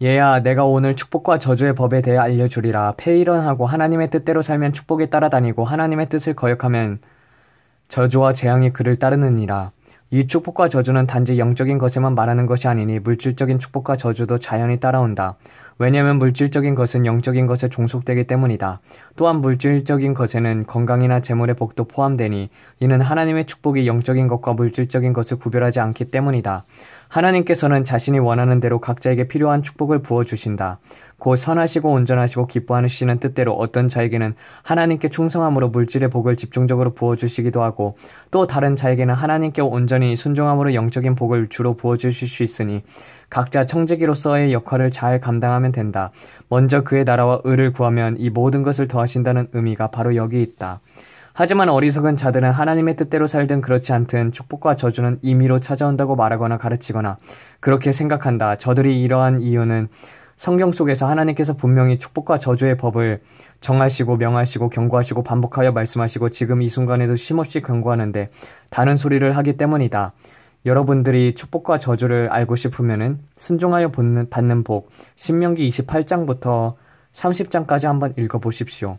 얘야, 내가 오늘 축복과 저주의 법에 대해 알려주리라. 폐일원하고 하나님의 뜻대로 살면 축복에 따라다니고 하나님의 뜻을 거역하면 저주와 재앙이 그를 따르느니라. 이 축복과 저주는 단지 영적인 것에만 말하는 것이 아니니 물질적인 축복과 저주도 자연히 따라온다. 왜냐하면 물질적인 것은 영적인 것에 종속되기 때문이다. 또한 물질적인 것에는 건강이나 재물의 복도 포함되니 이는 하나님의 축복이 영적인 것과 물질적인 것을 구별하지 않기 때문이다. 하나님께서는 자신이 원하는 대로 각자에게 필요한 축복을 부어주신다. 곧 선하시고 온전하시고 기뻐하시는 뜻대로 어떤 자에게는 하나님께 충성함으로 물질의 복을 집중적으로 부어주시기도 하고 또 다른 자에게는 하나님께 온전히 순종함으로 영적인 복을 주로 부어주실 수 있으니 각자 청지기로서의 역할을 잘 감당하면 된다. 먼저 그의 나라와 의를 구하면 이 모든 것을 더하신다는 의미가 바로 여기 있다. 하지만 어리석은 자들은 하나님의 뜻대로 살든 그렇지 않든 축복과 저주는 임의로 찾아온다고 말하거나 가르치거나 그렇게 생각한다. 저들이 이러한 이유는 성경 속에서 하나님께서 분명히 축복과 저주의 법을 정하시고 명하시고 경고하시고 반복하여 말씀하시고 지금 이 순간에도 쉼없이 경고하는데 다른 소리를 하기 때문이다. 여러분들이 축복과 저주를 알고 싶으면 순종하여 받는 복 신명기 28장부터 30장까지 한번 읽어보십시오.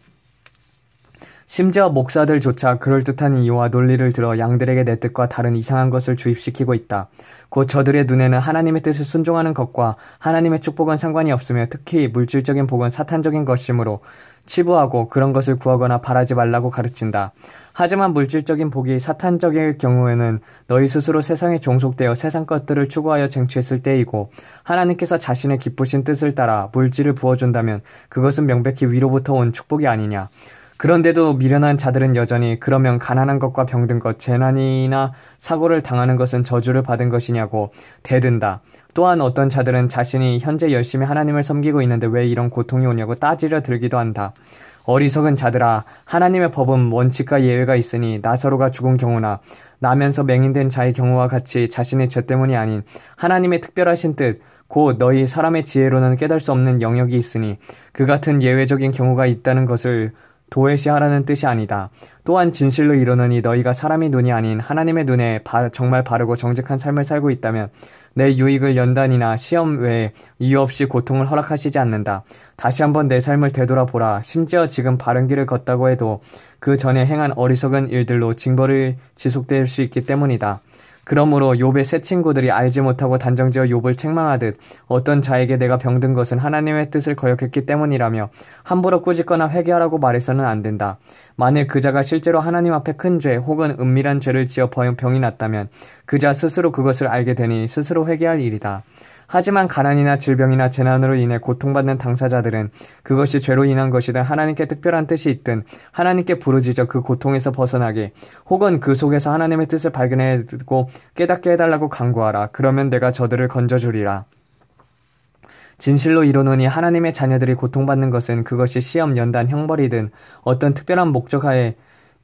심지어 목사들조차 그럴듯한 이유와 논리를 들어 양들에게 내 뜻과 다른 이상한 것을 주입시키고 있다. 곧 저들의 눈에는 하나님의 뜻을 순종하는 것과 하나님의 축복은 상관이 없으며 특히 물질적인 복은 사탄적인 것이므로 치부하고 그런 것을 구하거나 바라지 말라고 가르친다. 하지만 물질적인 복이 사탄적일 경우에는 너희 스스로 세상에 종속되어 세상 것들을 추구하여 쟁취했을 때이고 하나님께서 자신의 기쁘신 뜻을 따라 물질을 부어준다면 그것은 명백히 위로부터 온 축복이 아니냐. 그런데도 미련한 자들은 여전히 그러면 가난한 것과 병든 것, 재난이나 사고를 당하는 것은 저주를 받은 것이냐고 대든다. 또한 어떤 자들은 자신이 현재 열심히 하나님을 섬기고 있는데 왜 이런 고통이 오냐고 따지려 들기도 한다. 어리석은 자들아, 하나님의 법은 원칙과 예외가 있으니 나사로가 죽은 경우나 나면서 맹인된 자의 경우와 같이 자신의 죄 때문이 아닌 하나님의 특별하신 뜻, 곧 너희 사람의 지혜로는 깨달을 수 없는 영역이 있으니 그 같은 예외적인 경우가 있다는 것을 도외시하라는 뜻이 아니다. 또한 진실로 이르노니 너희가 사람의 눈이 아닌 하나님의 눈에 정말 바르고 정직한 삶을 살고 있다면 내 유익을 연단이나 시험 외에 이유 없이 고통을 허락하시지 않는다. 다시 한번 내 삶을 되돌아보라. 심지어 지금 바른 길을 걷다고 해도 그 전에 행한 어리석은 일들로 징벌이 지속될 수 있기 때문이다. 그러므로 욥의 세 친구들이 알지 못하고 단정지어 욥을 책망하듯 어떤 자에게 내가 병든 것은 하나님의 뜻을 거역했기 때문이라며 함부로 꾸짖거나 회개하라고 말해서는 안 된다. 만일 그 자가 실제로 하나님 앞에 큰 죄 혹은 은밀한 죄를 지어 병이 났다면 그 자 스스로 그것을 알게 되니 스스로 회개할 일이다. 하지만 가난이나 질병이나 재난으로 인해 고통받는 당사자들은 그것이 죄로 인한 것이든 하나님께 특별한 뜻이 있든 하나님께 부르짖어 그 고통에서 벗어나게 혹은 그 속에서 하나님의 뜻을 발견해두고 깨닫게 해달라고 간구하라. 그러면 내가 저들을 건져주리라. 진실로 이르노니 하나님의 자녀들이 고통받는 것은 그것이 시험, 연단, 형벌이든 어떤 특별한 목적하에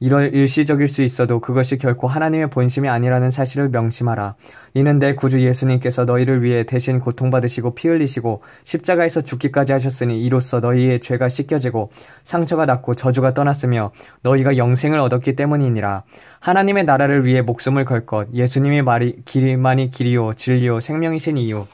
일시적일 수 있어도 그것이 결코 하나님의 본심이 아니라는 사실을 명심하라. 이는 내 구주 예수님께서 너희를 위해 대신 고통받으시고 피 흘리시고 십자가에서 죽기까지 하셨으니 이로써 너희의 죄가 씻겨지고 상처가 낫고 저주가 떠났으며 너희가 영생을 얻었기 때문이니라. 하나님의 나라를 위해 목숨을 걸 것, 예수님의 길만이 길이요 진리요 생명이신 이유.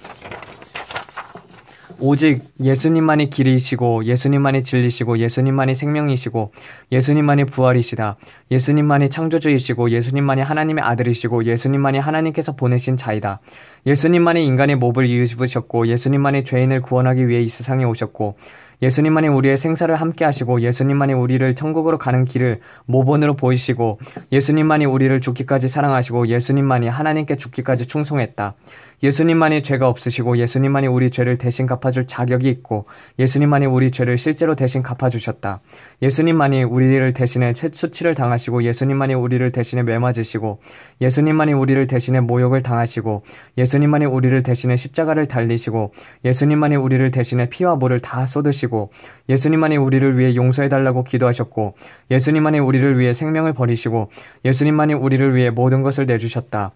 오직 예수님만이 길이시고 예수님만이 진리시고 예수님만이 생명이시고 예수님만이 부활이시다. 예수님만이 창조주이시고 예수님만이 하나님의 아들이시고 예수님만이 하나님께서 보내신 자이다. 예수님만이 인간의 몸을 입으셨고 예수님만이 죄인을 구원하기 위해 이 세상에 오셨고 예수님만이 우리의 생사를 함께 하시고 예수님만이 우리를 천국으로 가는 길을 모본으로 보이시고 예수님만이 우리를 죽기까지 사랑하시고 예수님만이 하나님께 죽기까지 충성했다. 예수님만이 죄가 없으시고 예수님만이 우리 죄를 대신 갚아줄 자격이 있고 예수님만이 우리 죄를 실제로 대신 갚아주셨다. 예수님만이 우리를 대신해 수치를 당하시고 예수님만이 우리를 대신해 매맞으시고 예수님만이 우리를 대신해 모욕을 당하시고 예수님만이 우리를 대신해 십자가를 달리시고 예수님만이 우리를 대신해 피와 물을 다 쏟으시고 예수님만이 우리를 위해 용서해달라고 기도하셨고 예수님만이 우리를 위해 생명을 버리시고 예수님만이 우리를 위해 모든 것을 내주셨다.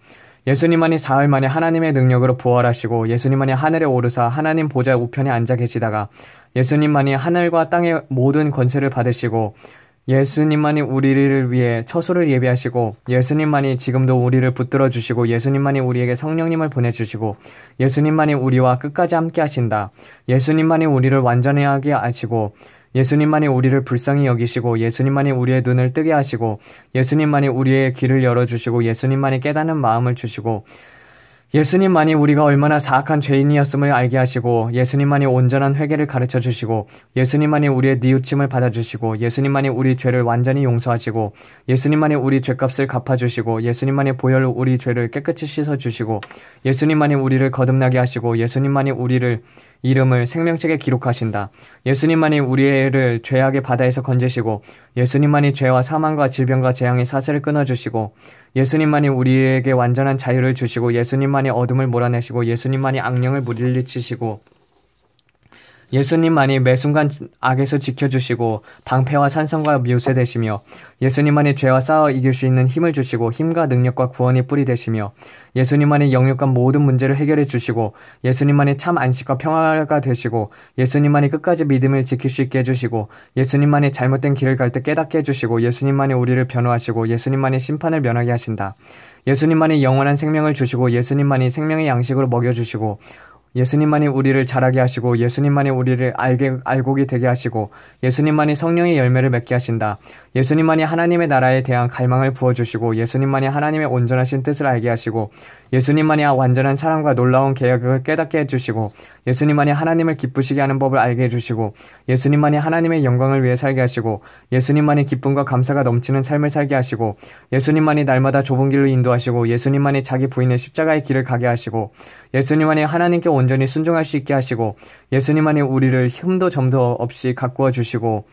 예수님만이 사흘 만에 하나님의 능력으로 부활하시고 예수님만이 하늘에 오르사 하나님 보좌 우편에 앉아 계시다가 예수님만이 하늘과 땅의 모든 권세를 받으시고 예수님만이 우리를 위해 처소를 예비하시고 예수님만이 지금도 우리를 붙들어 주시고 예수님만이 우리에게 성령님을 보내주시고 예수님만이 우리와 끝까지 함께 하신다. 예수님만이 우리를 완전히 하게 하시고 예수님만이 우리를 불쌍히 여기시고 예수님만이 우리의 눈을 뜨게 하시고 예수님만이 우리의 귀를 열어주시고 예수님만이 깨닫는 마음을 주시고 예수님만이 우리가 얼마나 사악한 죄인이었음을 알게 하시고 예수님만이 온전한 회개를 가르쳐 주시고 예수님만이 우리의 뉘우침을 받아주시고 예수님만이 우리 죄를 완전히 용서하시고 예수님만이 우리 죄값을 갚아주시고 예수님만이 보혈로 우리 죄를 깨끗이 씻어주시고 예수님만이 우리를 거듭나게 하시고 예수님만이 우리를 이름을 생명책에 기록하신다. 예수님만이 우리를 죄악의 바다에서 건지시고 예수님만이 죄와 사망과 질병과 재앙의 사슬을 끊어주시고 예수님만이 우리에게 완전한 자유를 주시고 예수님만이 어둠을 몰아내시고 예수님만이 악령을 물리치시고 예수님만이 매 순간 악에서 지켜주시고 방패와 산성과 묘세 되시며 예수님만이 죄와 싸워 이길 수 있는 힘을 주시고 힘과 능력과 구원의 뿔이 되시며 예수님만이 영육간 모든 문제를 해결해 주시고 예수님만이 참 안식과 평화가 되시고 예수님만이 끝까지 믿음을 지킬 수 있게 해주시고 예수님만이 잘못된 길을 갈 때 깨닫게 해주시고 예수님만이 우리를 변호하시고 예수님만이 심판을 면하게 하신다. 예수님만이 영원한 생명을 주시고 예수님만이 생명의 양식으로 먹여주시고 예수님만이 우리를 자라게 하시고 예수님만이 우리를 알곡이 되게 하시고 예수님만이 성령의 열매를 맺게 하신다. 예수님만이 하나님의 나라에 대한 갈망을 부어주시고 예수님만이 하나님의 온전하신 뜻을 알게 하시고 예수님만이 완전한 사랑과 놀라운 계약을 깨닫게 해주시고 예수님만이 하나님을 기쁘시게 하는 법을 알게 해주시고 예수님만이 하나님의 영광을 위해 살게 하시고 예수님만이 기쁨과 감사가 넘치는 삶을 살게 하시고 예수님만이 날마다 좁은 길로 인도하시고 예수님만이 자기 부인의 십자가의 길을 가게 하시고 예수님만이 하나님께 온전히 순종할 수 있게 하시고 예수님만이 우리를 흠도 점도 없이 가꾸어 주시고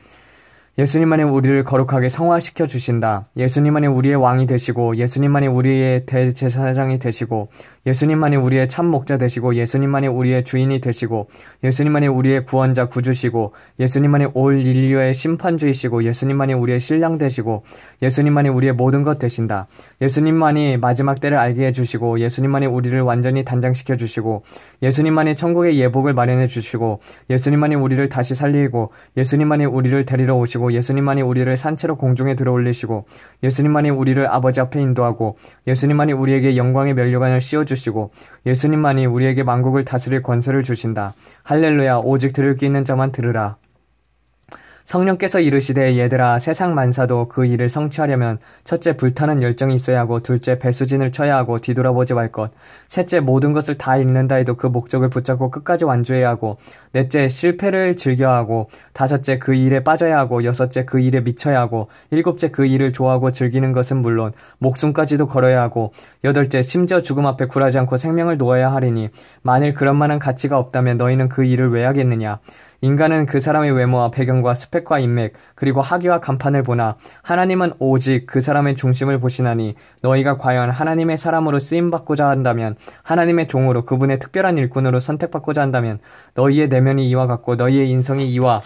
예수님만이 우리를 거룩하게 성화시켜 주신다. 예수님만이 우리의 왕이 되시고 예수님만이 우리의 대제사장이 되시고 예수님만이 우리의 참 목자 되시고 예수님만이 우리의 주인이 되시고 예수님만이 우리의 구원자 구주시고 예수님만이 올 인류의 심판주이시고 예수님만이 우리의 신랑 되시고 예수님만이 우리의 모든 것 되신다. 예수님만이 마지막 때를 알게 해주시고 예수님만이 우리를 완전히 단장시켜 주시고 예수님만이 천국의 예복을 마련해 주시고 예수님만이 우리를 다시 살리고 예수님만이 우리를 데리러 오시고 예수님만이 우리를 산채로 공중에 들어올리시고 예수님만이 우리를 아버지 앞에 인도하고 예수님만이 우리에게 영광의 면류관을 씌워주시고 예수님만이 우리에게 만국을 다스릴 권세를 주신다. 할렐루야. 오직 들을 귀 있는 자만 들으라. 성령께서 이르시되 얘들아 세상 만사도 그 일을 성취하려면 첫째 불타는 열정이 있어야 하고 둘째 배수진을 쳐야 하고 뒤돌아보지 말 것 셋째 모든 것을 다 잃는다 해도 그 목적을 붙잡고 끝까지 완주해야 하고 넷째 실패를 즐겨야 하고 다섯째 그 일에 빠져야 하고 여섯째 그 일에 미쳐야 하고 일곱째 그 일을 좋아하고 즐기는 것은 물론 목숨까지도 걸어야 하고 여덟째 심지어 죽음 앞에 굴하지 않고 생명을 놓아야 하리니 만일 그런 만한 가치가 없다면 너희는 그 일을 왜 하겠느냐. 인간은 그 사람의 외모와 배경과 스펙과 인맥 그리고 학위와 간판을 보나 하나님은 오직 그 사람의 중심을 보시나니 너희가 과연 하나님의 사람으로 쓰임받고자 한다면 하나님의 종으로 그분의 특별한 일꾼으로 선택받고자 한다면 너희의 내면이 이와 같고 너희의 인성이 이와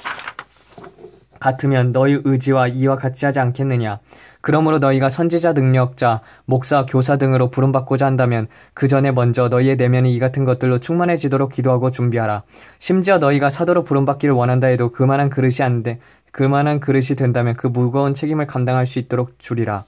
같으면 너희 의지와 이와 같이 하지 않겠느냐. 그러므로 너희가 선지자, 능력자, 목사, 교사 등으로 부름받고자 한다면 그 전에 먼저 너희의 내면이 이 같은 것들로 충만해지도록 기도하고 준비하라. 심지어 너희가 사도로 부름받기를 원한다 해도 그만한 그릇이 된다면 그 무거운 책임을 감당할 수 있도록 주리라.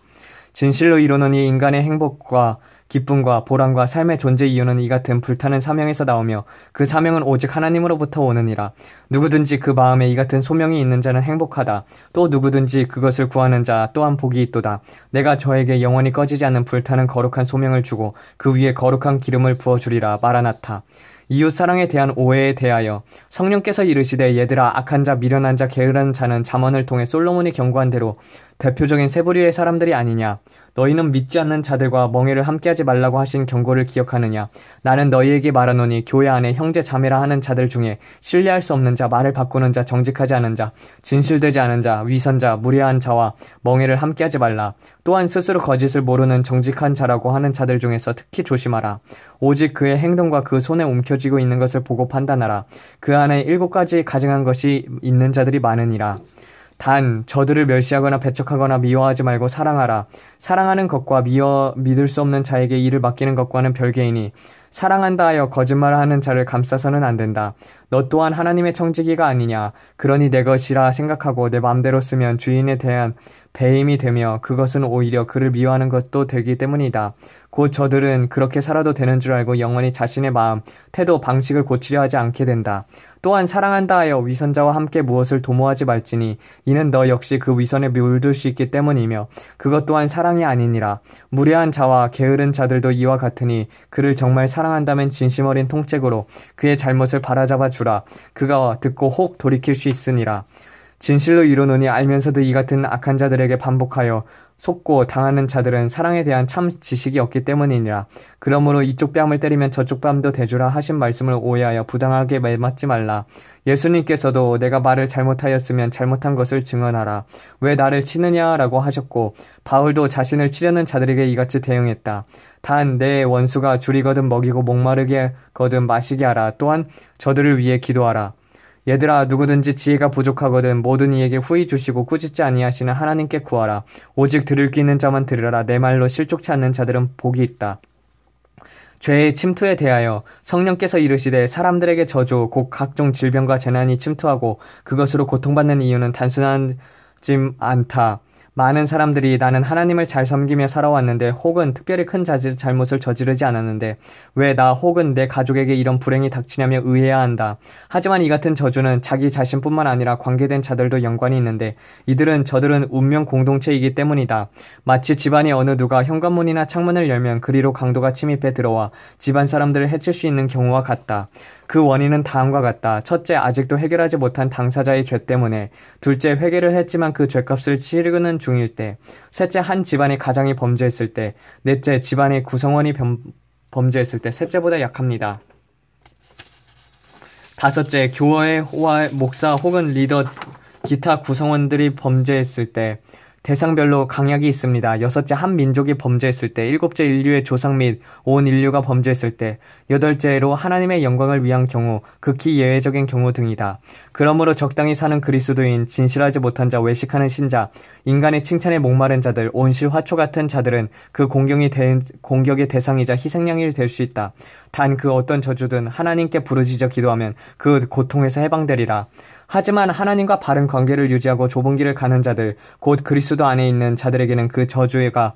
진실로 이르노니 인간의 행복과 기쁨과 보람과 삶의 존재 이유는 이 같은 불타는 사명에서 나오며 그 사명은 오직 하나님으로부터 오느니라. 누구든지 그 마음에 이 같은 소명이 있는 자는 행복하다. 또 누구든지 그것을 구하는 자 또한 복이 있도다. 내가 저에게 영원히 꺼지지 않는 불타는 거룩한 소명을 주고 그 위에 거룩한 기름을 부어주리라. 마라나타. 이웃사랑에 대한 오해에 대하여 성령께서 이르시되 얘들아 악한 자 미련한 자 게으른 자는 잠언을 통해 솔로몬이 경고한 대로 대표적인 세 부류의 사람들이 아니냐. 너희는 믿지 않는 자들과 멍에를 함께하지 말라고 하신 경고를 기억하느냐. 나는 너희에게 말하노니 교회 안에 형제 자매라 하는 자들 중에 신뢰할 수 없는 자, 말을 바꾸는 자, 정직하지 않은 자, 진실되지 않은 자, 위선자, 무례한 자와 멍에를 함께하지 말라. 또한 스스로 거짓을 모르는 정직한 자라고 하는 자들 중에서 특히 조심하라. 오직 그의 행동과 그 손에 움켜쥐고 있는 것을 보고 판단하라. 그 안에 7가지 가증한 것이 있는 자들이 많으니라. 단 저들을 멸시하거나 배척하거나 미워하지 말고 사랑하라. 사랑하는 것과 믿을 수 없는 자에게 일을 맡기는 것과는 별개이니 사랑한다 하여 거짓말하는 자를 감싸서는 안 된다. 너 또한 하나님의 청지기가 아니냐. 그러니 내 것이라 생각하고 내 마음대로 쓰면 주인에 대한 배임이 되며 그것은 오히려 그를 미워하는 것도 되기 때문이다. 곧 저들은 그렇게 살아도 되는 줄 알고 영원히 자신의 마음, 태도, 방식을 고치려 하지 않게 된다. 또한 사랑한다 하여 위선자와 함께 무엇을 도모하지 말지니 이는 너 역시 그 위선에 물들 수 있기 때문이며 그것 또한 사랑이 아니니라. 무례한 자와 게으른 자들도 이와 같으니 그를 정말 사랑한다면 진심 어린 통책으로 그의 잘못을 바라잡아 주라. 그가 듣고 혹 돌이킬 수 있으니라. 진실로 이루노니 알면서도 이 같은 악한 자들에게 반복하여 속고 당하는 자들은 사랑에 대한 참 지식이 없기 때문이니라. 그러므로 이쪽 뺨을 때리면 저쪽 뺨도 대주라 하신 말씀을 오해하여 부당하게 매맞지 말라. 예수님께서도 내가 말을 잘못하였으면 잘못한 것을 증언하라. 왜 나를 치느냐라고 하셨고 바울도 자신을 치려는 자들에게 이같이 대응했다. 단 내 원수가 줄이거든 먹이고 목마르게 거든 마시게 하라. 또한 저들을 위해 기도하라. 얘들아 누구든지 지혜가 부족하거든 모든 이에게 후히 주시고 꾸짖지 아니하시는 하나님께 구하라. 오직 들을 귀 있는 자만 들으라. 내 말로 실족치 않는 자들은 복이 있다. 죄의 침투에 대하여 성령께서 이르시되 사람들에게 저주 곧 각종 질병과 재난이 침투하고 그것으로 고통받는 이유는 단순하지 않다. 많은 사람들이 나는 하나님을 잘 섬기며 살아왔는데 혹은 특별히 큰 잘못을 저지르지 않았는데 왜 나 혹은 내 가족에게 이런 불행이 닥치냐며 의해야 한다. 하지만 이 같은 저주는 자기 자신뿐만 아니라 관계된 자들도 연관이 있는데 저들은 운명 공동체이기 때문이다. 마치 집안의 어느 누가 현관문이나 창문을 열면 그리로 강도가 침입해 들어와 집안 사람들을 해칠 수 있는 경우와 같다. 그 원인은 다음과 같다. 첫째, 아직도 해결하지 못한 당사자의 죄 때문에. 둘째, 회개를 했지만 그 죄값을 치르는 중일 때. 셋째, 한 집안의 가장이 범죄했을 때. 넷째, 집안의 구성원이 범죄했을 때. 셋째보다 약합니다. 다섯째, 교회 목사 혹은 리더 기타 구성원들이 범죄했을 때. 대상별로 강약이 있습니다. 여섯째, 한 민족이 범죄했을 때. 일곱째, 인류의 조상 및 온 인류가 범죄했을 때. 여덟째로 하나님의 영광을 위한 경우, 극히 예외적인 경우 등이다. 그러므로 적당히 사는 그리스도인, 진실하지 못한 자, 외식하는 신자, 인간의 칭찬에 목마른 자들, 온실 화초 같은 자들은 그 공격의 대상이자 희생양이 될 수 있다. 단 그 어떤 저주든 하나님께 부르짖어 기도하면 그 고통에서 해방되리라. 하지만 하나님과 바른 관계를 유지하고 좁은 길을 가는 자들, 곧 그리스도 안에 있는 자들에게는 그 저주가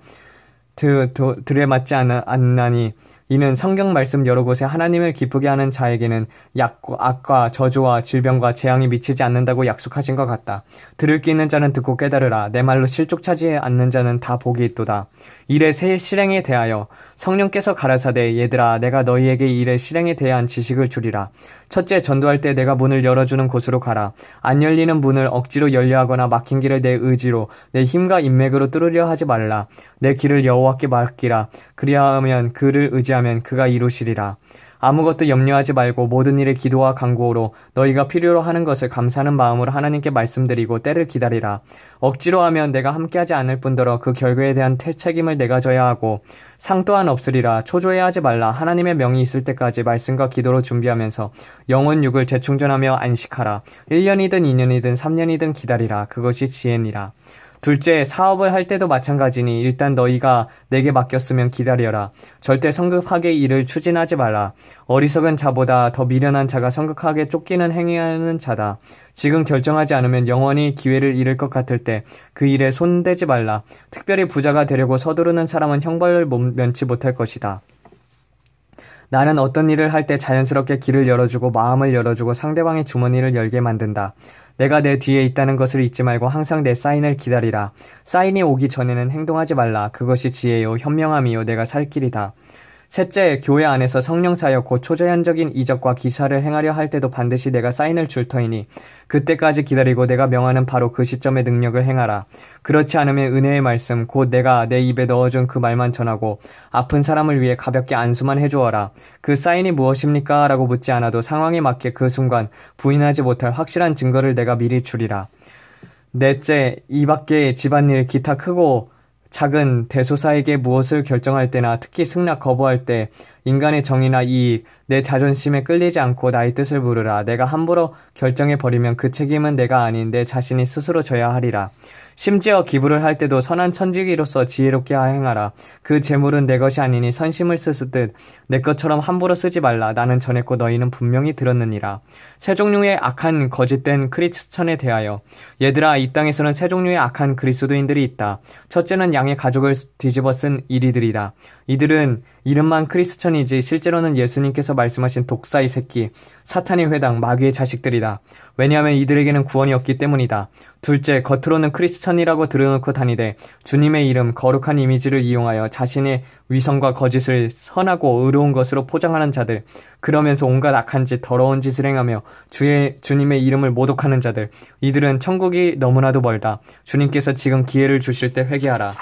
들에 맞지 않나니 이는 성경 말씀 여러 곳에 하나님을 기쁘게 하는 자에게는 악과 저주와 질병과 재앙이 미치지 않는다고 약속하신 것 같다. 들을 귀 있는 자는 듣고 깨달으라. 내 말로 실족차지 않는 자는 다 복이 있도다. 일의 실행에 대하여 성령께서 가라사대 얘들아 내가 너희에게 일의 실행에 대한 지식을 주리라. 첫째, 전도할 때 내가 문을 열어주는 곳으로 가라. 안 열리는 문을 억지로 열려 하거나 막힌 길을 내 의지로 내 힘과 인맥으로 뚫으려 하지 말라. 내 길을 여호와께 맡기라. 그리하면 그를 의지하면 그가 이루시리라. 아무것도 염려하지 말고 모든 일에 기도와 간구로 너희가 필요로 하는 것을 감사하는 마음으로 하나님께 말씀드리고 때를 기다리라. 억지로 하면 내가 함께하지 않을 뿐더러 그 결과에 대한 책임을 내가 져야 하고 상 또한 없으리라. 초조해하지 말라. 하나님의 명이 있을 때까지 말씀과 기도로 준비하면서 영혼 육을 재충전하며 안식하라. 1년이든 2년이든 3년이든 기다리라. 그것이 지혜니라. 둘째, 사업을 할 때도 마찬가지니 일단 너희가 내게 맡겼으면 기다려라. 절대 성급하게 일을 추진하지 말라. 어리석은 자보다 더 미련한 자가 성급하게 쫓기는 행위하는 자다. 지금 결정하지 않으면 영원히 기회를 잃을 것 같을 때 그 일에 손대지 말라. 특별히 부자가 되려고 서두르는 사람은 형벌을 면치 못할 것이다. 나는 어떤 일을 할 때 자연스럽게 길을 열어주고 마음을 열어주고 상대방의 주머니를 열게 만든다. 내가 내 뒤에 있다는 것을 잊지 말고 항상 내 사인을 기다리라. 사인이 오기 전에는 행동하지 말라. 그것이 지혜요 현명함이요 내가 살 길이다. 셋째, 교회 안에서 성령 사역 곧 초자연적인 이적과 기사를 행하려 할 때도 반드시 내가 사인을 줄 터이니 그때까지 기다리고 내가 명하는 바로 그 시점에 능력을 행하라. 그렇지 않으면 은혜의 말씀 곧 내가 내 입에 넣어준 그 말만 전하고 아픈 사람을 위해 가볍게 안수만 해주어라. 그 사인이 무엇입니까? 라고 묻지 않아도 상황에 맞게 그 순간 부인하지 못할 확실한 증거를 내가 미리 주리라. 넷째, 이 밖에 집안일 기타 크고 작은 대소사에게 무엇을 결정할 때나 특히 승낙 거부할 때 인간의 정의나 이익, 내 자존심에 끌리지 않고 나의 뜻을 물으라. 내가 함부로 결정해버리면 그 책임은 내가 아닌 내 자신이 스스로 져야 하리라. 심지어 기부를 할 때도 선한 천지기로서 지혜롭게 행하라. 그 재물은 내 것이 아니니 선심을 쓰듯 내 것처럼 함부로 쓰지 말라. 나는 전했고 너희는 분명히 들었느니라. 세 종류의 악한 거짓된 크리스천에 대하여 얘들아, 이 땅에서는 세 종류의 악한 그리스도인들이 있다. 첫째는 양의 가죽을 뒤집어 쓴 이리들이라. 이들은 이름만 크리스천이지 실제로는 예수님께서 말씀하신 독사의 새끼, 사탄의 회당, 마귀의 자식들이다. 왜냐하면 이들에게는 구원이 없기 때문이다. 둘째, 겉으로는 크리스천이라고 들여놓고 다니되 주님의 이름, 거룩한 이미지를 이용하여 자신의 위선과 거짓을 선하고 의로운 것으로 포장하는 자들, 그러면서 온갖 악한 짓, 더러운 짓을 행하며 주님의 이름을 모독하는 자들, 이들은 천국이 너무나도 멀다. 주님께서 지금 기회를 주실 때 회개하라.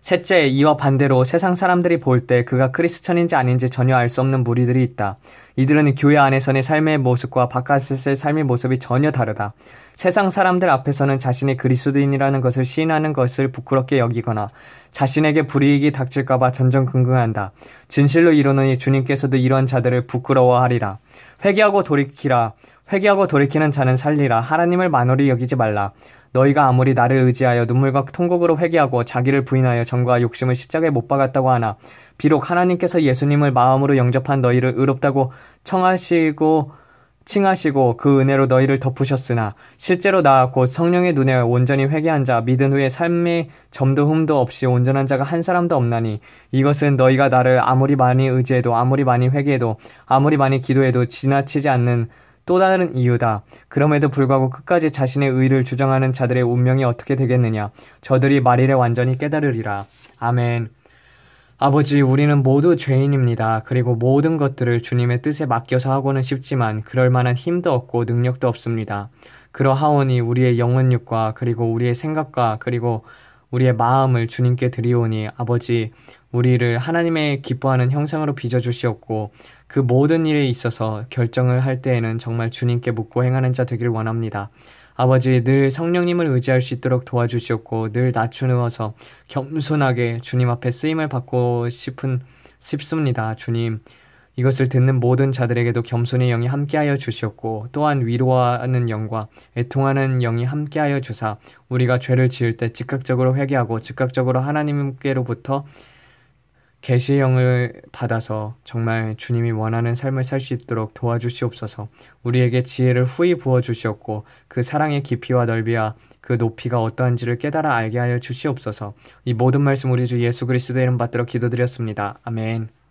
셋째, 이와 반대로 세상 사람들이 볼 때 그가 크리스천인지 아닌지 전혀 알 수 없는 무리들이 있다. 이들은 교회 안에서의 삶의 모습과 바깥에서의 삶의 모습이 전혀 다르다. 세상 사람들 앞에서는 자신이 그리스도인이라는 것을 시인하는 것을 부끄럽게 여기거나 자신에게 불이익이 닥칠까봐 전전긍긍한다. 진실로 이르노니 주님께서도 이런 자들을 부끄러워하리라. 회개하고 돌이키는 자는 살리라. 하나님을 만홀히 여기지 말라. 너희가 아무리 나를 의지하여 눈물과 통곡으로 회개하고 자기를 부인하여 정과 욕심을 십자가에 못 박았다고 하나 비록 하나님께서 예수님을 마음으로 영접한 너희를 의롭다고 칭하시고 그 은혜로 너희를 덮으셨으나 실제로 나 곧 성령의 눈에 온전히 회개한 자 믿은 후에 삶의 점도 흠도 없이 온전한 자가 한 사람도 없나니 이것은 너희가 나를 아무리 많이 의지해도 아무리 많이 회개해도 아무리 많이 기도해도 지나치지 않는 또 다른 이유다. 그럼에도 불구하고 끝까지 자신의 의를 주장하는 자들의 운명이 어떻게 되겠느냐. 저들이 말일에 완전히 깨달으리라. 아멘. 아버지, 우리는 모두 죄인입니다. 그리고 모든 것들을 주님의 뜻에 맡겨서 하고는 싶지만 그럴 만한 힘도 없고 능력도 없습니다. 그러하오니 우리의 영혼육과 그리고 우리의 생각과 그리고 우리의 마음을 주님께 드리오니 아버지, 우리를 하나님의 기뻐하는 형상으로 빚어주시옵고 그 모든 일에 있어서 결정을 할 때에는 정말 주님께 묻고 행하는 자 되기를 원합니다. 아버지, 늘 성령님을 의지할 수 있도록 도와주시옵고 늘 낮추어서 겸손하게 주님 앞에 쓰임을 받고 싶습니다. 주님, 이것을 듣는 모든 자들에게도 겸손의 영이 함께하여 주시옵고 또한 위로하는 영과 애통하는 영이 함께하여 주사 우리가 죄를 지을 때 즉각적으로 회개하고 즉각적으로 하나님께로부터 계시의 영을 받아서 정말 주님이 원하는 삶을 살 수 있도록 도와주시옵소서. 우리에게 지혜를 후히 부어주시옵고 그 사랑의 깊이와 넓이와 그 높이가 어떠한지를 깨달아 알게 하여 주시옵소서. 이 모든 말씀 우리 주 예수 그리스도의 이름 받들어 기도드렸습니다. 아멘.